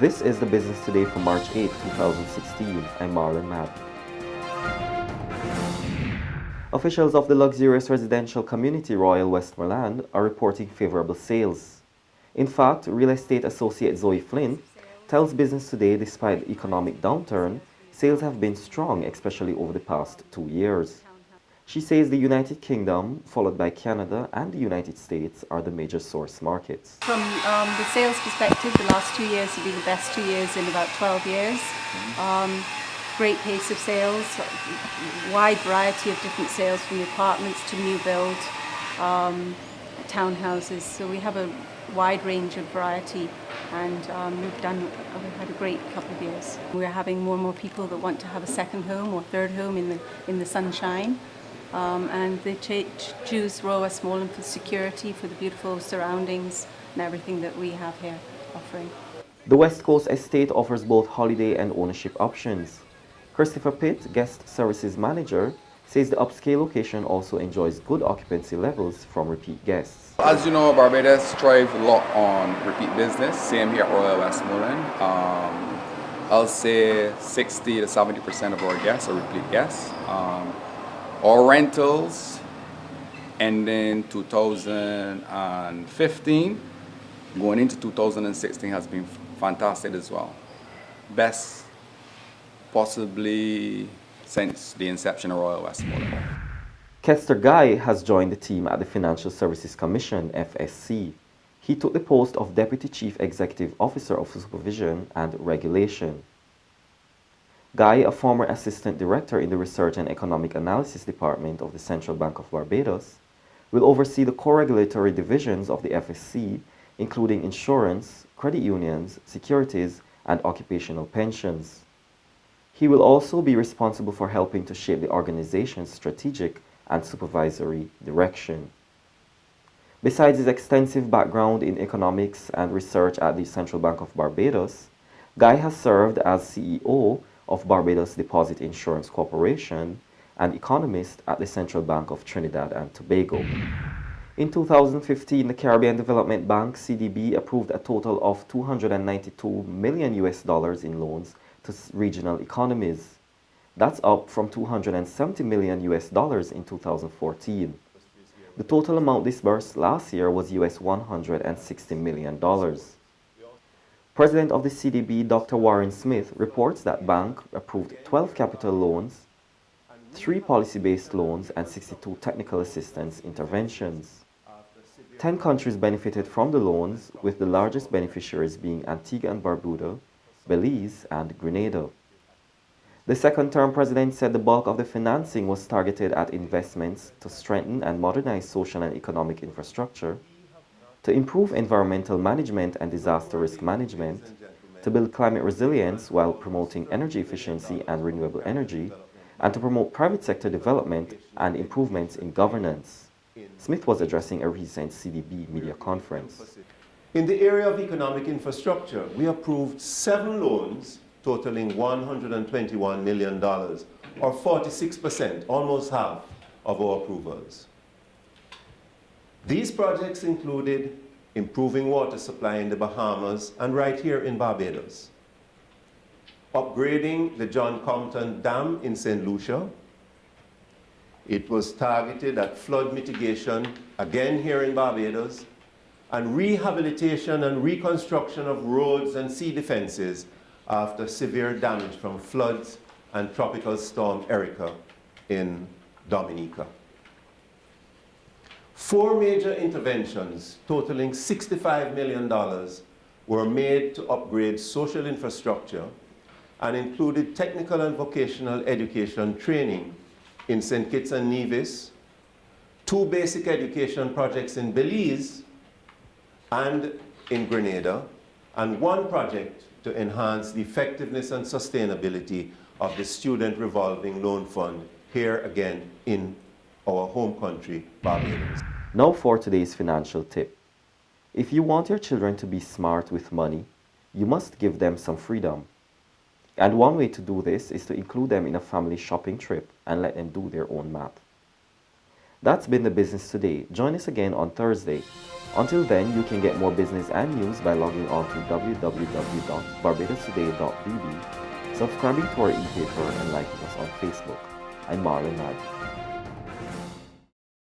This is the Business Today for March 8, 2016. I'm Marlon Matt. Officials of the luxurious residential community Royal Westmorland are reporting favorable sales. In fact, real estate associate Zoe Flynn tells Business Today despite the economic downturn, sales have been strong, especially over the past 2 years. She says the United Kingdom, followed by Canada and the United States, are the major source markets. From the sales perspective, the last 2 years have been the best 2 years in about 12 years. Great pace of sales, wide variety of different sales from apartments to new build, townhouses. So we have a wide range of variety, and we've had a great couple of years. We're having more and more people that want to have a second home or third home in the sunshine. And they choose Royal Westmorland for security, for the beautiful surroundings and everything that we have here offering. The West Coast estate offers both holiday and ownership options. Christopher Pitt, Guest Services Manager, says the upscale location also enjoys good occupancy levels from repeat guests. As you know, Barbados strive a lot on repeat business, same here at Royal Westmorland. I'll say 60 to 70% of our guests are repeat guests. Our rentals ending 2015, going into 2016 has been fantastic as well. Best possibly since the inception of Royal Westmorland. Kester Guy has joined the team at the Financial Services Commission, FSC. He took the post of Deputy Chief Executive Officer of Supervision and Regulation. Guy, a former Assistant Director in the Research and Economic Analysis Department of the Central Bank of Barbados, will oversee the core regulatory divisions of the FSC, including insurance, credit unions, securities, and occupational pensions. He will also be responsible for helping to shape the organization's strategic and supervisory direction. Besides his extensive background in economics and research at the Central Bank of Barbados, Guy has served as CEO of Barbados Deposit Insurance Corporation and economist at the Central Bank of Trinidad and Tobago. In 2015, the Caribbean Development Bank, CDB, approved a total of $292 million in loans to regional economies. That's up from $270 million in 2014. The total amount disbursed last year was $160 million. President of the CDB, Dr. Warren Smith, reports that bank approved 12 capital loans, 3 policy-based loans, and 62 technical assistance interventions. 10 countries benefited from the loans, with the largest beneficiaries being Antigua and Barbuda, Belize, and Grenada. The second-term president said the bulk of the financing was targeted at investments to strengthen and modernize social and economic infrastructure, to improve environmental management and disaster risk management, to build climate resilience while promoting energy efficiency and renewable energy, and to promote private sector development and improvements in governance. Smith was addressing a recent CDB media conference. In the area of economic infrastructure, we approved 7 loans totaling $121 million, or 46%, almost half of our approvals. These projects included improving water supply in the Bahamas and right here in Barbados, upgrading the John Compton Dam in St. Lucia. It was targeted at flood mitigation, again here in Barbados, and rehabilitation and reconstruction of roads and sea defenses after severe damage from floods and Tropical Storm Erica in Dominica. 4 major interventions totaling $65 million were made to upgrade social infrastructure and included technical and vocational education training in St. Kitts and Nevis, 2 basic education projects in Belize and in Grenada, and 1 project to enhance the effectiveness and sustainability of the Student Revolving Loan Fund here again in our home country, Barbados. Now for today's financial tip. If you want your children to be smart with money, you must give them some freedom. And one way to do this is to include them in a family shopping trip and let them do their own math. That's been the business today. Join us again on Thursday. Until then, you can get more business and news by logging on to www.barbadostoday.bb, subscribing to our e-paper, and liking us on Facebook. I'm Marlon Nagy.